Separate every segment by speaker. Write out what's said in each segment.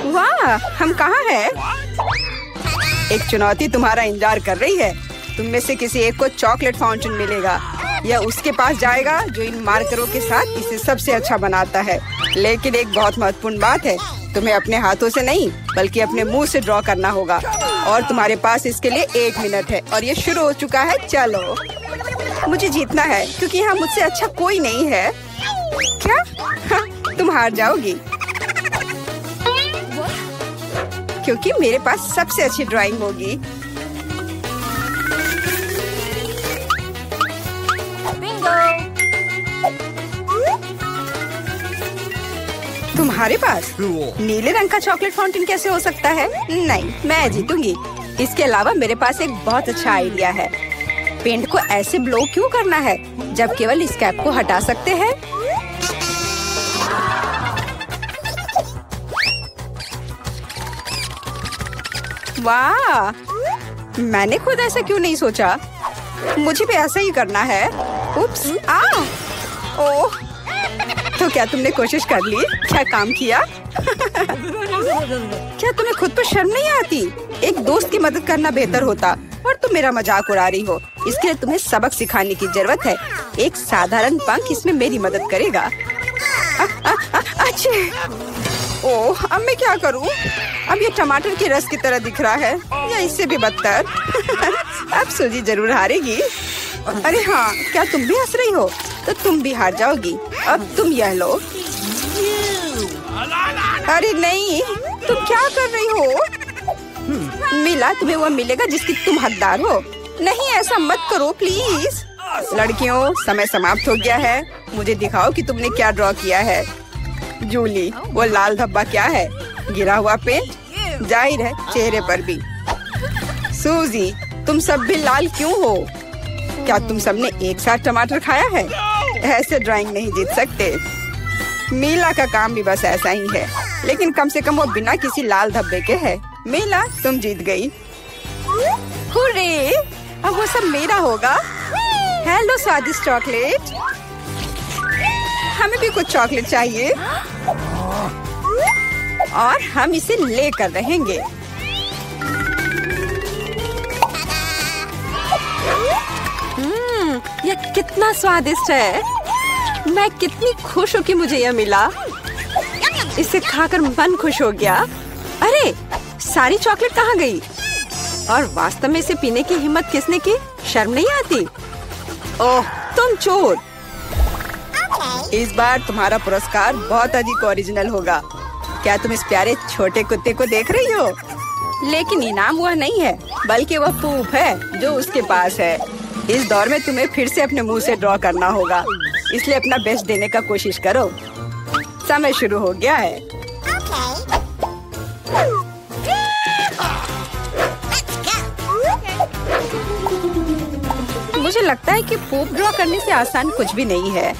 Speaker 1: वाह, हम कहाँ हैं? एक चुनौती तुम्हारा इंतजार कर रही है। तुम में से किसी एक को चॉकलेट फाउंटेन मिलेगा। यह उसके पास जाएगा जो इन मार्करों के साथ इसे सबसे अच्छा बनाता है। लेकिन एक बहुत महत्वपूर्ण बात है, तुम्हें अपने हाथों से नहीं बल्कि अपने मुंह से ड्रॉ करना होगा। और तुम्हारे पास इसके लिए 1 मिनट है और ये शुरू हो चुका है। चलो, मुझे जीतना है क्योंकि यहाँ मुझसे अच्छा कोई नहीं है। क्या? हाँ, तुम हार जाओगी क्योंकि मेरे पास सबसे अच्छी ड्राइंग होगी। तुम्हारे पास नीले रंग का चॉकलेट फाउंटेन कैसे हो सकता है? नहीं, मैं जीतूंगी। इसके अलावा मेरे पास एक बहुत अच्छा आइडिया है। पेंट को ऐसे ब्लो क्यों करना है जब केवल इस कैप को हटा सकते हैं? वाह, मैंने खुद ऐसा क्यों नहीं सोचा? मुझे भी ऐसा ही करना है। उप्स, ओह, तो क्या तुमने कोशिश कर ली? क्या काम किया? क्या तुम्हें खुद पर शर्म नहीं आती? एक दोस्त की मदद करना बेहतर होता और तुम मेरा मजाक उड़ा रही हो। इसके लिए तुम्हें सबक सिखाने की जरूरत है। एक साधारण पंख इसमें मेरी मदद करेगा। अच्छा, ओह, अब मैं क्या करूं? अब ये टमाटर के रस की तरह दिख रहा है या इससे भी बदतर। अब सूजी जरूर हारेगी। अरे हाँ, क्या तुम भी हंस रही हो? तो तुम भी हार जाओगी। अब तुम यह लो। अरे नहीं, तुम क्या कर रही हो? मिला, तुम्हें वह मिलेगा जिसकी तुम हकदार हो। नहीं, ऐसा मत करो प्लीज। लड़कियों, समय समाप्त हो गया है। मुझे दिखाओ कि तुमने क्या ड्रॉ किया है। जूली, वो लाल धब्बा क्या है? गिरा हुआ पेंट? जाहिर है, चेहरे पर भी। सूजी, तुम सब भी लाल क्यों हो? क्या तुम सबने एक साथ टमाटर खाया है? ऐसे ड्राइंग नहीं जीत सकते। मीला का काम भी बस ऐसा ही है, लेकिन कम से कम वो बिना किसी लाल धब्बे के है। मीला, तुम जीत गई। हुर्रे! अब वो सब मेरा होगा। हेलो स्वादिष्ट चॉकलेट, हमें भी कुछ चॉकलेट चाहिए और हम इसे लेकर रहेंगे। यह कितना स्वादिष्ट है। मैं कितनी खुश हूँ कि मुझे यह मिला। इसे खाकर मन खुश हो गया। अरे, सारी चॉकलेट कहाँ गई? और वास्तव में इसे पीने की हिम्मत किसने की? शर्म नहीं आती? ओह, तुम चोर। इस बार तुम्हारा पुरस्कार बहुत अधिक ओरिजिनल होगा। क्या तुम इस प्यारे छोटे कुत्ते को देख रही हो? लेकिन इनाम वह नहीं है, बल्कि वह पूप है जो उसके पास है। इस दौर में तुम्हें फिर से अपने मुंह से ड्रॉ करना होगा, इसलिए अपना बेस्ट देने का कोशिश करो। समय शुरू हो गया है। मुझे लगता है कि पूप ड्रॉ करने से आसान कुछ भी नहीं है।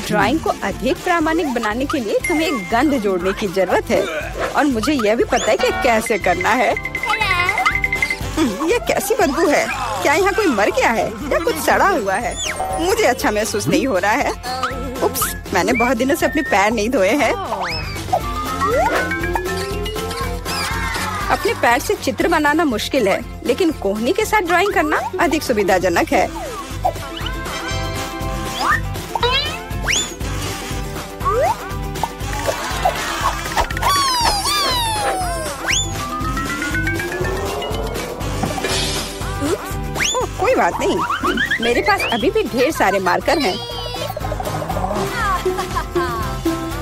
Speaker 1: ड्राइंग को अधिक प्रामाणिक बनाने के लिए तुम्हें एक गंध जोड़ने की जरूरत है और मुझे यह भी पता है कि कैसे करना है। यह कैसी बदबू है? क्या यहाँ कोई मर गया है या कुछ सड़ा हुआ है? मुझे अच्छा महसूस नहीं हो रहा है। उप्स, मैंने बहुत दिनों से अपने पैर नहीं धोए हैं। अपने पैर से चित्र बनाना मुश्किल है, लेकिन कोहनी के साथ ड्राइंग करना अधिक सुविधाजनक है। कोई बात नहीं, मेरे पास अभी भी ढेर सारे मार्कर हैं।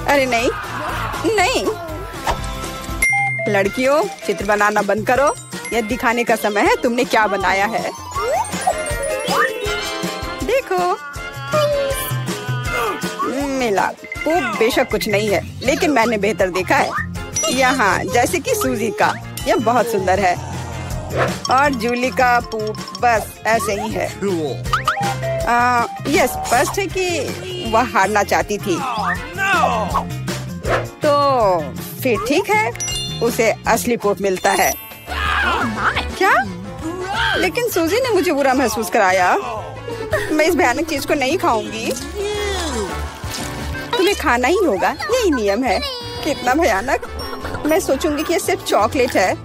Speaker 1: अरे नहीं, नहीं। लड़कियों, चित्र बनाना बंद करो। यह दिखाने का समय है तुमने क्या बनाया है। देखो, मिला। वो बेशक कुछ नहीं है, लेकिन मैंने बेहतर देखा है। यहाँ जैसे कि सूजी का, यह बहुत सुंदर है। और जूली का पूप बस ऐसे ही है। यह स्पष्ट है कि वह हारना चाहती थी। तो फिर ठीक है, उसे असली पूप मिलता है। क्या? लेकिन सूजी ने मुझे बुरा महसूस कराया। मैं इस भयानक चीज को नहीं खाऊंगी। तुम्हें खाना ही होगा, यही नियम है। कितना भयानक। मैं सोचूंगी कि ये सिर्फ चॉकलेट है।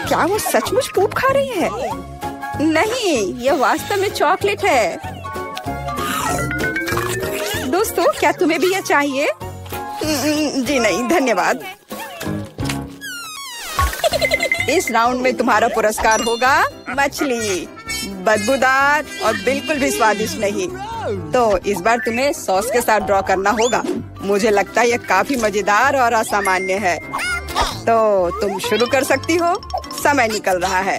Speaker 1: क्या वो सचमुच पूप खा रही है? नहीं, यह वास्तव में चॉकलेट है। दोस्तों, क्या तुम्हें भी यह चाहिए? जी नहीं, धन्यवाद। इस राउंड में तुम्हारा पुरस्कार होगा मछली, बदबूदार और बिल्कुल भी स्वादिष्ट नहीं। तो इस बार तुम्हें सॉस के साथ ड्रॉ करना होगा। मुझे लगता है यह काफी मजेदार और असामान्य है। तो तुम शुरू कर सकती हो, समय निकल रहा है।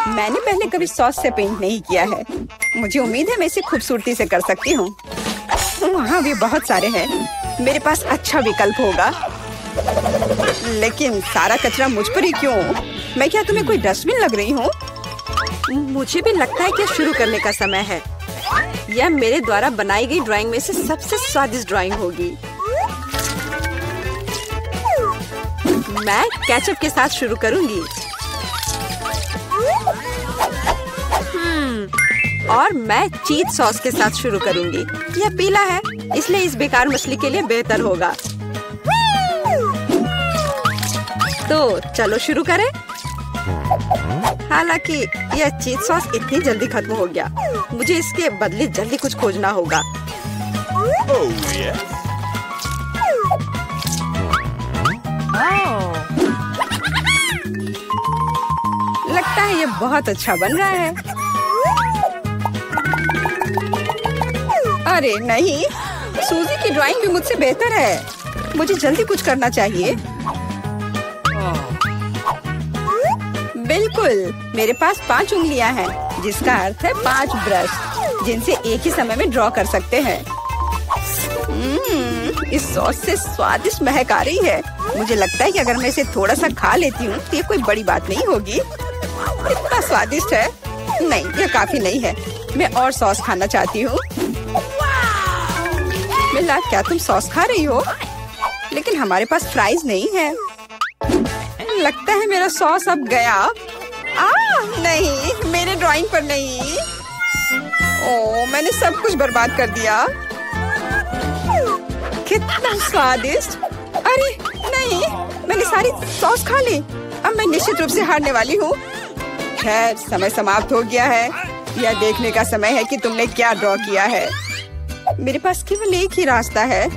Speaker 1: मैंने पहले कभी सॉस से पेंट नहीं किया है। मुझे उम्मीद है मैं इसे खूबसूरती से कर सकती हूँ। वहाँ भी बहुत सारे हैं। मेरे पास अच्छा विकल्प होगा। लेकिन सारा कचरा मुझ पर ही क्यों? मैं क्या तुम्हें कोई डस्टबिन लग रही हूँ? मुझे भी लगता है कि शुरू करने का समय है। यह मेरे द्वारा बनाई गई ड्राइंग में से सबसे स्वादिष्ट ड्राइंग होगी। मैं केचप के साथ शुरू करूंगी। और मैं चीज सॉस के साथ शुरू करूंगी। यह पीला है, इसलिए इस बेकार मछली के लिए बेहतर होगा। तो चलो शुरू करें। हालांकि यह चीज सॉस इतनी जल्दी खत्म हो गया, मुझे इसके बदले जल्दी कुछ खोजना होगा। लगता है ये बहुत अच्छा बन रहा है। अरे नहीं, सूजी की ड्राइंग भी मुझसे बेहतर है। मुझे जल्दी कुछ करना चाहिए। बिल्कुल, मेरे पास 5 उंगलियां हैं, जिसका अर्थ है 5 ब्रश, जिनसे एक ही समय में ड्रॉ कर सकते हैं। इस सॉस से स्वादिष्ट महक आ रही है। मुझे लगता है कि अगर मैं इसे थोड़ा सा खा लेती हूँ तो ये कोई बड़ी बात नहीं होगी। इतना स्वादिष्ट है। नहीं, यह काफी नहीं है। मैं और सॉस खाना चाहती हूँ। मिला, क्या तुम सॉस खा रही हो? लेकिन हमारे पास फ्राइज नहीं है। लगता है मेरा सॉस अब गया। नहीं, मेरे ड्राइंग पर नहीं। ओह, मैंने सब कुछ बर्बाद कर दिया। कितना स्वादिष्ट। अरे नहीं, मैंने सारी सॉस खा ली। अब मैं निश्चित रूप से हारने वाली हूँ। खैर, समय समाप्त हो गया है। यह देखने का समय है कि तुमने क्या ड्रॉ किया है। मेरे पास केवल एक ही रास्ता है,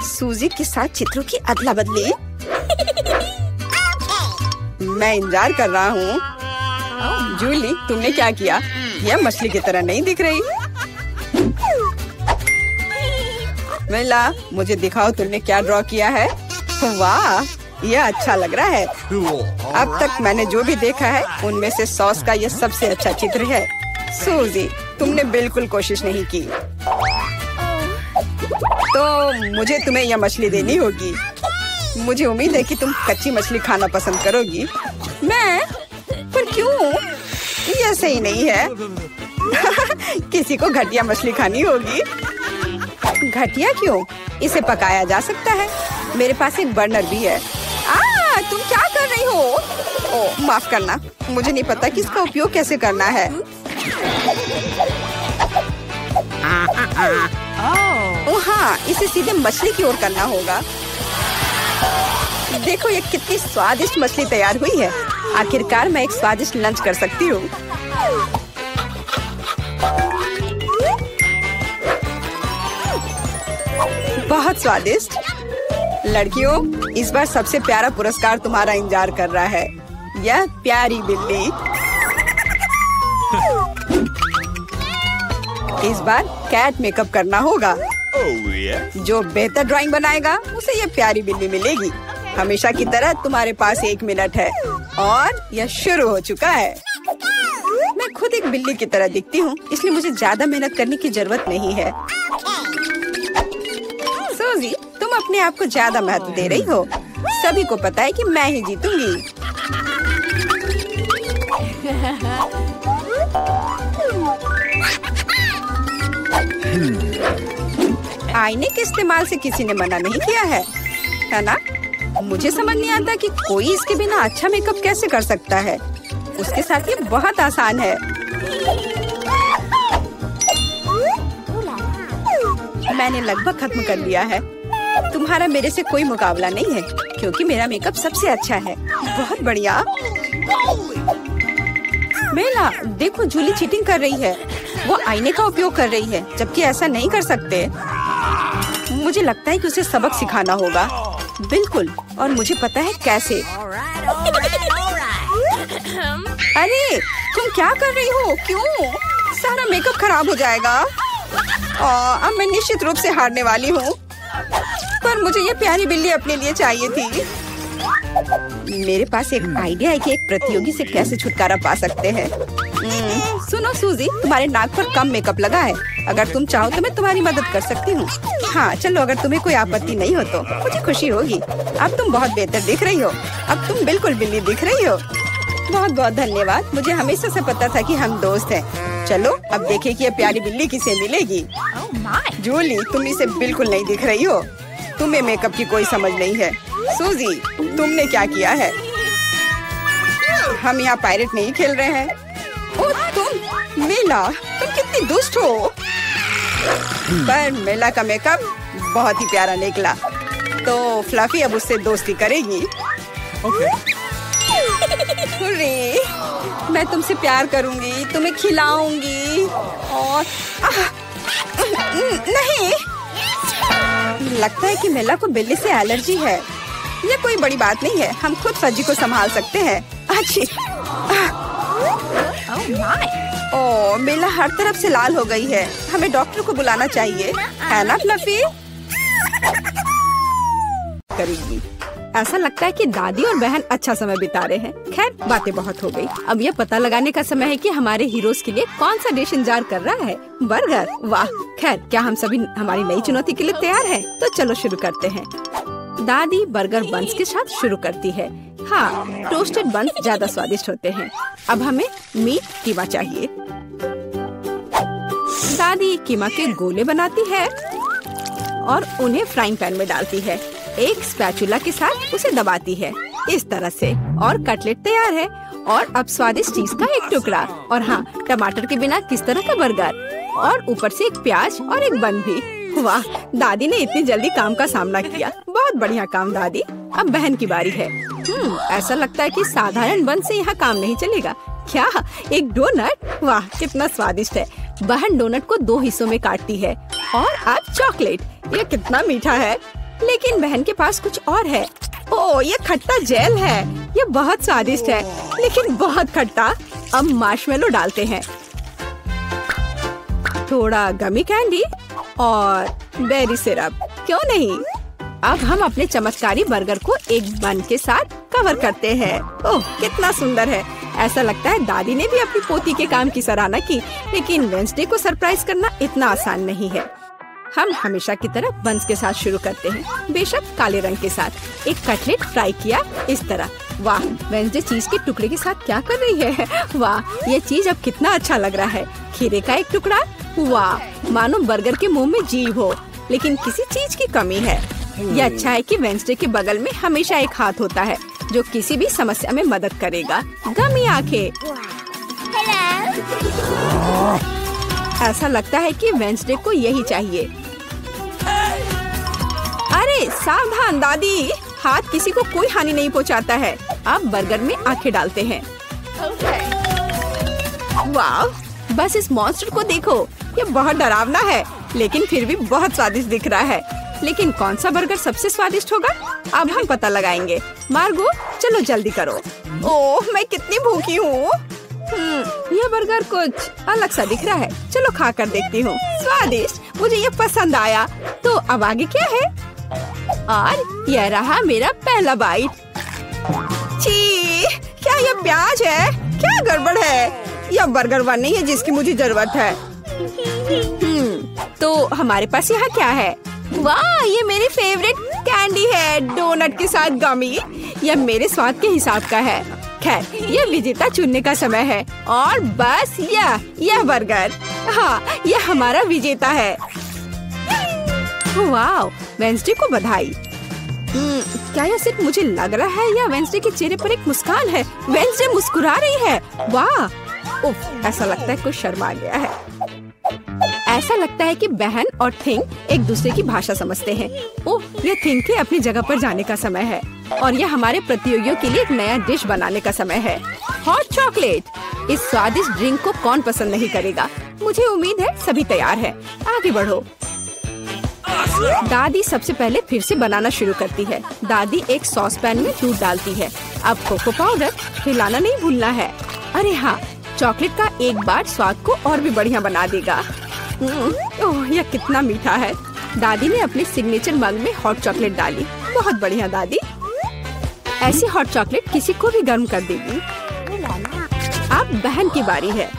Speaker 1: सूजी के साथ चित्रों की अदला बदली। मैं इंतजार कर रहा हूँ। जूली, तुमने क्या किया? यह मछली की तरह नहीं दिख रही। मिला, मुझे दिखाओ तुमने क्या ड्रॉ किया है। वाह, यह अच्छा लग रहा है। अब तक मैंने जो भी देखा है उनमें से सॉस का यह सबसे अच्छा चित्र है। सूजी, तुमने बिल्कुल कोशिश नहीं की। तो मुझे तुम्हें यह मछली देनी होगी। मुझे उम्मीद है कि तुम कच्ची मछली खाना पसंद करोगी। मैं? पर क्यों? यह सही नहीं है। किसी को घटिया मछली खानी होगी। घटिया क्यों? इसे पकाया जा सकता है। मेरे पास एक बर्नर भी है। तुम क्या कर रही हो? ओह, माफ करना, मुझे नहीं पता कि इसका उपयोग कैसे करना है। ओह हाँ, इसे सीधे मछली की ओर करना होगा। देखो ये कितनी स्वादिष्ट मछली तैयार हुई है। आखिरकार मैं एक स्वादिष्ट लंच कर सकती हूँ। बहुत स्वादिष्ट। लड़कियों, इस बार सबसे प्यारा पुरस्कार तुम्हारा इंतजार कर रहा है। यह प्यारी बिल्ली। इस बार कैट मेकअप करना होगा। जो बेहतर ड्राइंग बनाएगा उसे ये प्यारी बिल्ली मिलेगी। हमेशा की तरह तुम्हारे पास 1 मिनट है और यह शुरू हो चुका है। मैं खुद एक बिल्ली की तरह दिखती हूँ, इसलिए मुझे ज्यादा मेहनत करने की जरूरत नहीं है। सूजी, तुम अपने आप को ज्यादा महत्व दे रही हो। सभी को पता है कि मैं ही जीतूंगी। आईने के इस्तेमाल से किसी ने मना नहीं किया है ना? मुझे समझ नहीं आता कि कोई इसके बिना अच्छा मेकअप कैसे कर सकता है। उसके साथ ये बहुत आसान है। मैंने लगभग खत्म कर लिया है। तुम्हारा मेरे से कोई मुकाबला नहीं है क्योंकि मेरा मेकअप सबसे अच्छा है। बहुत बढ़िया। मेला, देखो जूली चीटिंग कर रही है। वो आईने का उपयोग कर रही है जबकि ऐसा नहीं कर सकते। मुझे लगता है कि उसे सबक सिखाना होगा। बिल्कुल, और मुझे पता है कैसे। अरे तुम क्या कर रही हो? क्यों? सारा मेकअप खराब हो जाएगा। अब मैं निश्चित रूप से हारने वाली हूँ। पर मुझे ये प्यारी बिल्ली अपने लिए चाहिए थी। मेरे पास एक आइडिया है कि एक प्रतियोगी से कैसे छुटकारा पा सकते हैं। सुनो सूजी, तुम्हारे नाक पर कम मेकअप लगा है। अगर तुम चाहो तो मैं तुम्हारी मदद कर सकती हूँ। हाँ चलो, अगर तुम्हें कोई आपत्ति नहीं हो तो मुझे खुशी होगी। अब तुम बहुत बेहतर दिख रही हो। अब तुम बिल्कुल बिल्ली दिख रही हो। बहुत बहुत धन्यवाद। मुझे हमेशा से पता था कि हम दोस्त हैं। चलो अब देखें कि ये प्यारी बिल्ली किसे मिलेगी। जूली, तुम इसे बिल्कुल नहीं दिख रही हो। तुम्हें मेकअप की कोई समझ नहीं है। सूजी, तुमने क्या किया है? हम यहाँ पायरेट नहीं खेल रहे हैं। ओ तुम मेला, तुम कितनी दुष्ट हो। पर मेला का मेकअप बहुत ही प्यारा निकला। तो फ्लफी अब उससे दोस्ती करेगी। हुर्रे, मैं तुमसे प्यार करूंगी, तुम्हें खिलाऊंगी और नहीं, लगता है कि मेला को बिल्ली से एलर्जी है। ये कोई बड़ी बात नहीं है, हम खुद फज्जी को संभाल सकते हैं। अच्छी। ओह, मेला हर तरफ से लाल हो गई है। हमें डॉक्टर को बुलाना चाहिए, है ना फ्लफी? करेगी। ऐसा लगता है कि दादी और बहन अच्छा समय बिता रहे हैं। खैर, बातें बहुत हो गई। अब यह पता लगाने का समय है कि हमारे हीरोज के लिए कौन सा डिश इंतजार कर रहा है। बर्गर, वाह। खैर, क्या हम सभी हमारी नई चुनौती के लिए तैयार हैं? तो चलो शुरू करते हैं। दादी बर्गर बन्स के साथ शुरू करती है। हाँ, टोस्टेड बन्स ज्यादा स्वादिष्ट होते हैं। अब हमें मीट कीमा चाहिए। दादी कीमा के गोले बनाती है और उन्हें फ्राइंग पैन में डालती है। एक स्पैचुला के साथ उसे दबाती है इस तरह से, और कटलेट तैयार है। और अब स्वादिष्ट चीज का एक टुकड़ा, और हाँ, टमाटर के बिना किस तरह का बर्गर, और ऊपर से एक प्याज और एक बन भी। वाह, दादी ने इतनी जल्दी काम का सामना किया। बहुत बढ़िया काम दादी। अब बहन की बारी है। ऐसा लगता है कि साधारण बन से यहाँ काम नहीं चलेगा। क्या, एक डोनट? वाह, कितना स्वादिष्ट है। बहन डोनट को 2 हिस्सों में काटती है। और अब चॉकलेट, ये कितना मीठा है। लेकिन बहन के पास कुछ और है। ओह, ये खट्टा जेल है। ये बहुत स्वादिष्ट है लेकिन बहुत खट्टा। अब मार्शमेलो डालते हैं, थोड़ा गमी कैंडी और बेरी सिरप। क्यों नहीं? अब हम अपने चमत्कारी बर्गर को एक बन के साथ कवर करते हैं। ओह, कितना सुंदर है। ऐसा लगता है दादी ने भी अपनी पोती के काम की सराहना की। लेकिन वेंसडे को सरप्राइज करना इतना आसान नहीं है। हम हमेशा की तरह बन्स के साथ शुरू करते हैं, बेशक काले रंग के साथ। एक कटलेट फ्राई किया इस तरह। वाह, वेंसडे चीज के टुकड़े के साथ क्या कर रही है। वाह, ये चीज अब कितना अच्छा लग रहा है। खीरे का एक टुकड़ा। वाह, मानो बर्गर के मुंह में जीभ हो, लेकिन किसी चीज की कमी है। ये अच्छा है कि वेंसडे के बगल में हमेशा एक हाथ होता है जो किसी भी समस्या में मदद करेगा। गमी आंखें। ऐसा लगता है कि वेंसडे को यही चाहिए। अरे सावधान दादी, हाथ किसी को कोई हानि नहीं पहुंचाता है। अब बर्गर में आंखें डालते हैं। वाह, बस इस मॉन्स्टर को देखो। ये बहुत डरावना है लेकिन फिर भी बहुत स्वादिष्ट दिख रहा है। लेकिन कौन सा बर्गर सबसे स्वादिष्ट होगा, अब हम पता लगाएंगे। मार्गो, चलो जल्दी करो। ओह, मैं कितनी भूखी हूँ। यह बर्गर कुछ अलग सा दिख रहा है। चलो खा कर देखती हूँ। स्वादिष्ट, मुझे ये पसंद आया। तो अब आगे क्या है? और यह रहा मेरा पहला बाइट। छी, क्या यह प्याज है? क्या गड़बड़ है? यह बर्गर बन नहीं है जिसकी मुझे जरूरत है। तो हमारे पास यहाँ क्या है? वाह, ये मेरी फेवरेट कैंडी है, डोनट के साथ गमी। यह मेरे स्वाद के हिसाब का है। खैर, यह विजेता चुनने का समय है। और बस यह बर्गर। हाँ, यह हमारा विजेता है। वाह, वेंसडे को बधाई। क्या यह सिर्फ मुझे लग रहा है या वेंसडे के चेहरे पर एक मुस्कान है? वेंसडे मुस्कुरा रही है। वाह! उफ, ऐसा लगता है कुछ शर्मा गया है। ऐसा लगता है कि बहन और थिंग एक दूसरे की भाषा समझते हैं। ओह, यह थिंग के अपनी जगह पर जाने का समय है और यह हमारे प्रतियोगियों के लिए एक नया डिश बनाने का समय है। Hot chocolate. इस स्वादिष्ट ड्रिंक को कौन पसंद नहीं करेगा? मुझे उम्मीद है सभी तैयार है। आगे बढ़ो। दादी सबसे पहले फिर से बनाना शुरू करती है। दादी एक सॉस पैन में दूध डालती है। अब कोको पाउडर हिलाना नहीं भूलना है। अरे हाँ, चॉकलेट का एक बार स्वाद को और भी बढ़िया बना देगा। ओह, यह कितना मीठा है। दादी ने अपने सिग्नेचर मग में हॉट चॉकलेट डाली। बहुत बढ़िया दादी। ऐसी हॉट चॉकलेट किसी को भी गर्म कर देगी। अब बहन की बारी है।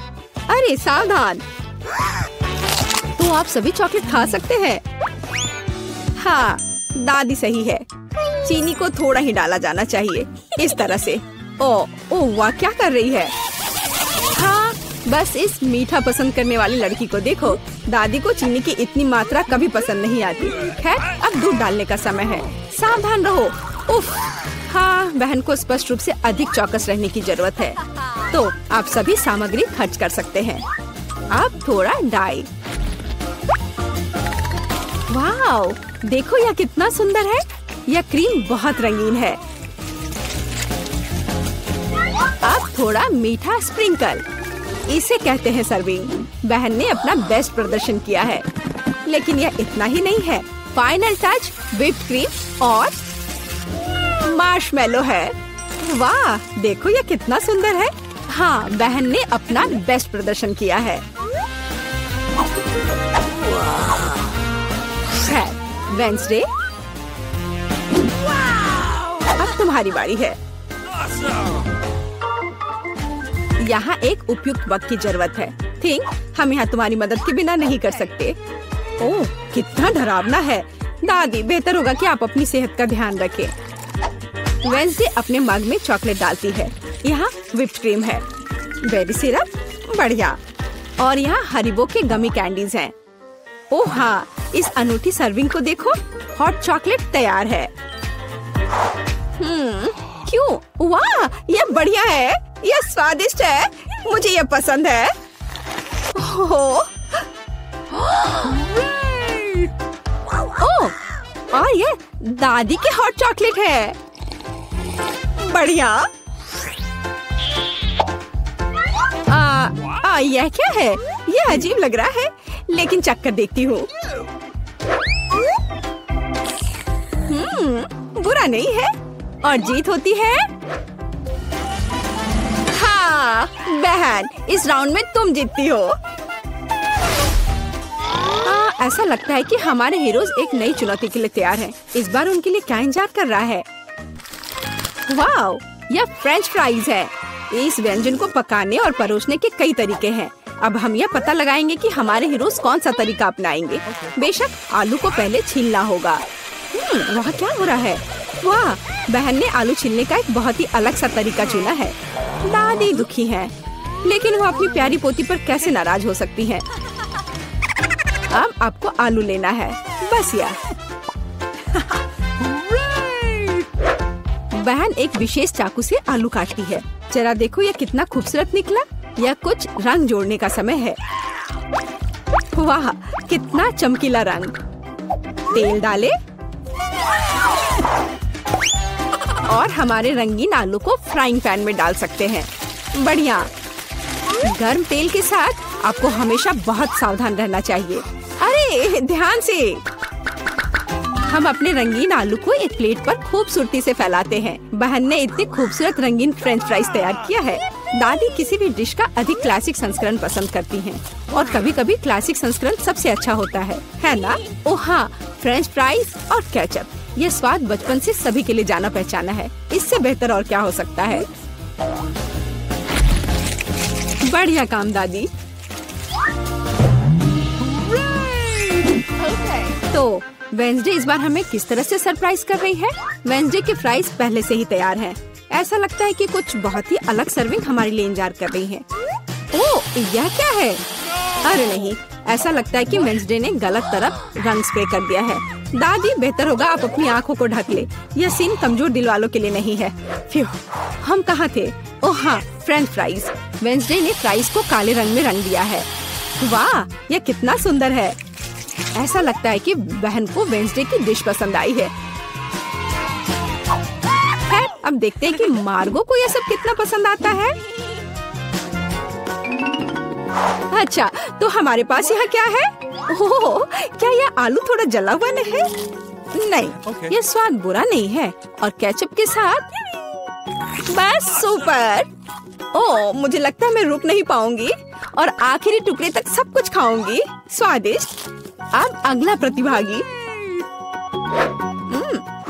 Speaker 1: अरे सावधान, तो आप सभी चॉकलेट खा सकते हैं। हाँ, दादी सही है। चीनी को थोड़ा ही डाला जाना चाहिए, इस तरह से। ओह वाह, क्या कर रही है? हाँ, बस इस मीठा पसंद करने वाली लड़की को देखो। दादी को चीनी की इतनी मात्रा कभी पसंद नहीं आती। खैर, अब दूध डालने का समय है। सावधान रहो। उफ, हाँ, बहन को स्पष्ट रूप से अधिक चौकस रहने की जरूरत है। तो आप सभी सामग्री खर्च कर सकते हैं। अब थोड़ा डाई। वाओ, देखो यह कितना सुंदर है। यह क्रीम बहुत रंगीन है। अब थोड़ा मीठा स्प्रिंकल, इसे कहते हैं सर्विंग। बहन ने अपना बेस्ट प्रदर्शन किया है, लेकिन यह इतना ही नहीं है। फाइनल टच व्हिप्ड क्रीम और मार्शमेलो है। वाह, देखो यह कितना सुंदर है। हाँ, बहन ने अपना बेस्ट प्रदर्शन किया है। वेंसडे, अब तुम्हारी बारी है। यहाँ एक उपयुक्त वक्त की जरूरत है। थिंक, हम यहाँ तुम्हारी मदद के बिना नहीं कर सकते। ओह, कितना डरावना है। दादी, बेहतर होगा कि आप अपनी सेहत का ध्यान रखें। वेंसडे अपने मग में चॉकलेट डालती है। यहाँ व्हिप्ड क्रीम है, बेरी सिरप, बढ़िया, और यहाँ हरिबो के गमी कैंडीज हैं। ओह हाँ, इस अनूठी सर्विंग को देखो। हॉट चॉकलेट तैयार है। क्यों? वाह, यह बढ़िया है। यह स्वादिष्ट है। मुझे यह पसंद है। ओह, और यह दादी के हॉट चॉकलेट है। बढ़िया। यह क्या है? यह अजीब लग रहा है, लेकिन चक्कर देखती हूँ। बुरा नहीं है और जीत होती है। हाँ, बहन, इस राउंड में तुम जीतती हो। ऐसा लगता है कि हमारे हीरोज एक नई चुनौती के लिए तैयार हैं। इस बार उनके लिए क्या इंतजार कर रहा है? वाओ, यह फ्रेंच फ्राइज है। इस व्यंजन को पकाने और परोसने के कई तरीके हैं। अब हम यह पता लगाएंगे कि हमारे हीरोज कौन सा तरीका अपनाएंगे। बेशक आलू को पहले छीलना होगा। वहाँ क्या हो रहा है? वाह, बहन ने आलू छीलने का एक बहुत ही अलग सा तरीका चुना है। दादी दुखी है, लेकिन वो अपनी प्यारी पोती पर कैसे नाराज हो सकती हैं? अब आपको आलू लेना है, बस यह। बहन एक विशेष चाकू से आलू काटती है। जरा देखो यह कितना खूबसूरत निकला। यह कुछ रंग जोड़ने का समय है। वाह, कितना चमकीला रंग। तेल डाले और हमारे रंगीन आलू को फ्राइंग पैन में डाल सकते हैं। बढ़िया। गर्म तेल के साथ आपको हमेशा बहुत सावधान रहना चाहिए। अरे ध्यान से। हम अपने रंगीन आलू को एक प्लेट पर खूबसूरती से फैलाते हैं। बहन ने इतने खूबसूरत रंगीन फ्रेंच फ्राइज तैयार किया है। दादी किसी भी डिश का अधिक क्लासिक संस्करण पसंद करती हैं, और कभी कभी क्लासिक संस्करण सबसे अच्छा होता है ना? ओह हाँ, फ्रेंच फ्राइज और केचप, यह स्वाद बचपन से सभी के लिए जाना पहचाना है। इससे बेहतर और क्या हो सकता है? बढ़िया काम दादी। तो वेंसडे इस बार हमें किस तरह से सरप्राइज कर रही है? वेंसडे के फ्राइज पहले से ही तैयार हैं। ऐसा लगता है कि कुछ बहुत ही अलग सर्विंग हमारे लिए इंतजार कर रही है। ओह, यह क्या है? अरे नहीं, ऐसा लगता है कि वेंसडे ने गलत तरफ रंग स्प्रे कर दिया है। दादी बेहतर होगा आप अपनी आँखों को ढक ले। यह सीन कमजोर दिल वालों के लिए नहीं है। फ्यू, हम कहाँ थे? ओह हाँ, फ्रेंच फ्राइज। वेंसडे ने फ्राइज को काले रंग में रंग दिया है। वाह, यह कितना सुंदर है। ऐसा लगता है कि बहन को वेंसडे की डिश पसंद आई है। अब देखते हैं कि मार्गो को यह सब कितना पसंद आता है। अच्छा, तो हमारे पास यहाँ क्या है? ओह, क्या यह आलू थोड़ा जला हुआ नहीं है? नहीं, यह स्वाद बुरा नहीं है। और केचप के साथ बस सुपर। ओह, मुझे लगता है मैं रुक नहीं पाऊंगी और आखिरी टुकड़े तक सब कुछ खाऊंगी। स्वादिष्ट। अब अगला प्रतिभागी।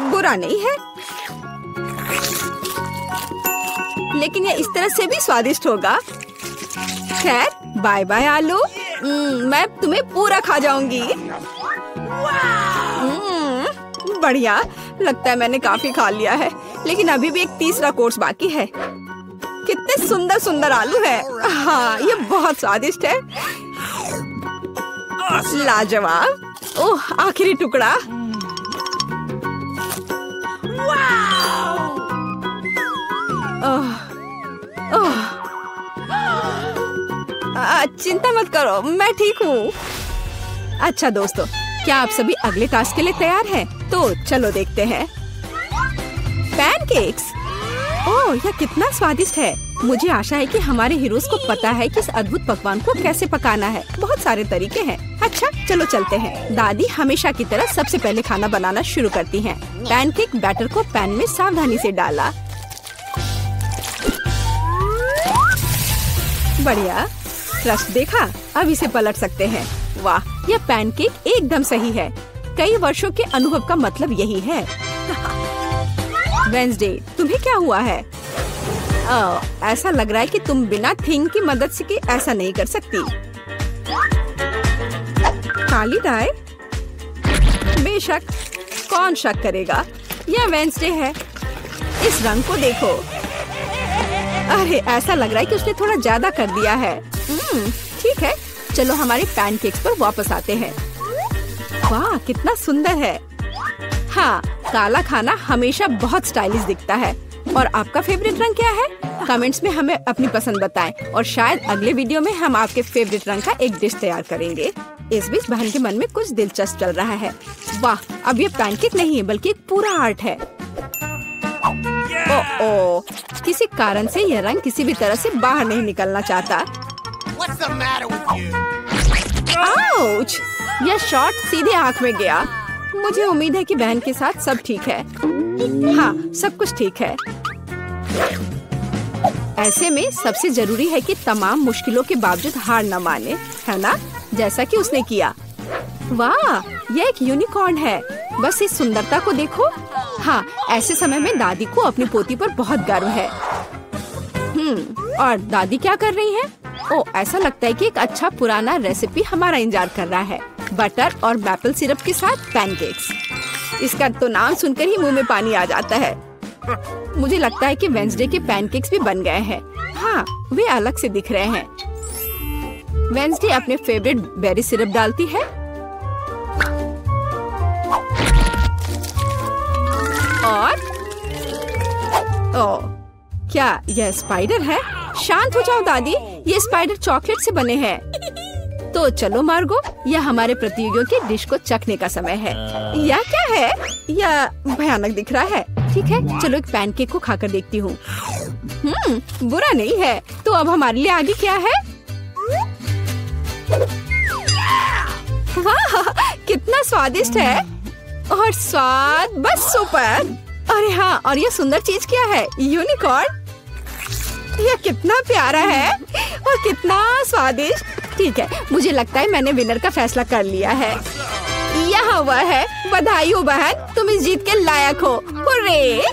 Speaker 1: बुरा नहीं है, लेकिन यह इस तरह से भी स्वादिष्ट होगा। खैर, बाय बाय आलू। मैं तुम्हें पूरा खा जाऊंगी। बढ़िया, लगता है मैंने काफी खा लिया है, लेकिन अभी भी एक तीसरा कोर्स बाकी है। कितने सुंदर सुंदर आलू है। हाँ, ये बहुत स्वादिष्ट है। लाजवाब। ओह, आखिरी टुकड़ा। चिंता मत करो, मैं ठीक हूँ। अच्छा दोस्तों, क्या आप सभी अगले टास्क के लिए तैयार हैं? तो चलो देखते हैं। पैनकेक्स। ओह, यह कितना स्वादिष्ट है। मुझे आशा है कि हमारे हीरोज को पता है कि इस अद्भुत पकवान को कैसे पकाना है। बहुत सारे तरीके हैं। अच्छा, चलो चलते हैं। दादी हमेशा की तरह सबसे पहले खाना बनाना शुरू करती हैं। पैनकेक बैटर को पैन में सावधानी से डाला। बढ़िया, क्रस्ट देखा? अब इसे पलट सकते हैं। वाह, यह पैनकेक एकदम सही है। कई वर्षों के अनुभव का मतलब यही है। वेंसडे, तुम्हें क्या हुआ है? ऐसा लग रहा है कि तुम बिना थिंग की मदद से कि ऐसा नहीं कर सकती। काली टाई? बेशक, कौन शक करेगा? यह वेंसडे है। इस रंग को देखो। अरे, ऐसा लग रहा है कि उसने थोड़ा ज्यादा कर दिया है। ठीक है, चलो हमारे पैनकेक्स पर वापस आते हैं। वाह, कितना सुंदर है। हाँ, काला खाना हमेशा बहुत स्टाइलिश दिखता है। और आपका फेवरेट रंग क्या है? कमेंट्स में हमें अपनी पसंद बताएं और शायद अगले वीडियो में हम आपके फेवरेट रंग का एक डिश तैयार करेंगे। इस बीच बहन के मन में कुछ दिलचस्प चल रहा है। वाह, अब ये पैनकेक नहीं है बल्कि एक पूरा आर्ट है। ओह, किसी कारण से यह रंग किसी भी तरह से बाहर नहीं निकलना चाहता। आउच! यह शॉट सीधे आँख में गया। मुझे उम्मीद है कि बहन के साथ सब ठीक है। हाँ, सब कुछ ठीक है। ऐसे में सबसे जरूरी है कि तमाम मुश्किलों के बावजूद हार न माने, है ना? जैसा कि उसने किया। वाह, यह एक यूनिकॉर्न है। बस इस सुंदरता को देखो। हाँ, ऐसे समय में दादी को अपनी पोती पर बहुत गर्व है। और दादी क्या कर रही है? ओह, ऐसा लगता है कि एक अच्छा पुराना रेसिपी हमारा इंतजार कर रहा है। बटर और मैपल सिरप के साथ पैनकेक्स। इसका तो नाम सुनकर ही मुंह में पानी आ जाता है। मुझे लगता है कि वेंसडे के पैनकेक्स भी बन गए हैं। हाँ, वे अलग से दिख रहे हैं। वेंसडे अपने फेवरेट बेरी सिरप डालती है और ओह, क्या यह स्पाइडर है? शांत हो जाओ दादी, ये स्पाइडर चॉकलेट से बने हैं। तो चलो मार्गो, यह हमारे प्रतियोगियों की डिश को चखने का समय है। यह क्या है? यह भयानक दिख रहा है। ठीक है, चलो एक पैनकेक को खाकर देखती हूँ। बुरा नहीं है। तो अब हमारे लिए आगे क्या है? वाह, कितना स्वादिष्ट है और स्वाद बस सुपर। अरे हाँ, और ये सुंदर चीज क्या है? यूनिकॉर्न। यह कितना प्यारा है और कितना स्वादिष्ट। ठीक है, मुझे लगता है मैंने विनर का फैसला कर लिया है। यहाँ वह है। बधाई हो बहन, तुम इस जीत के लायक हो। हुर्रे!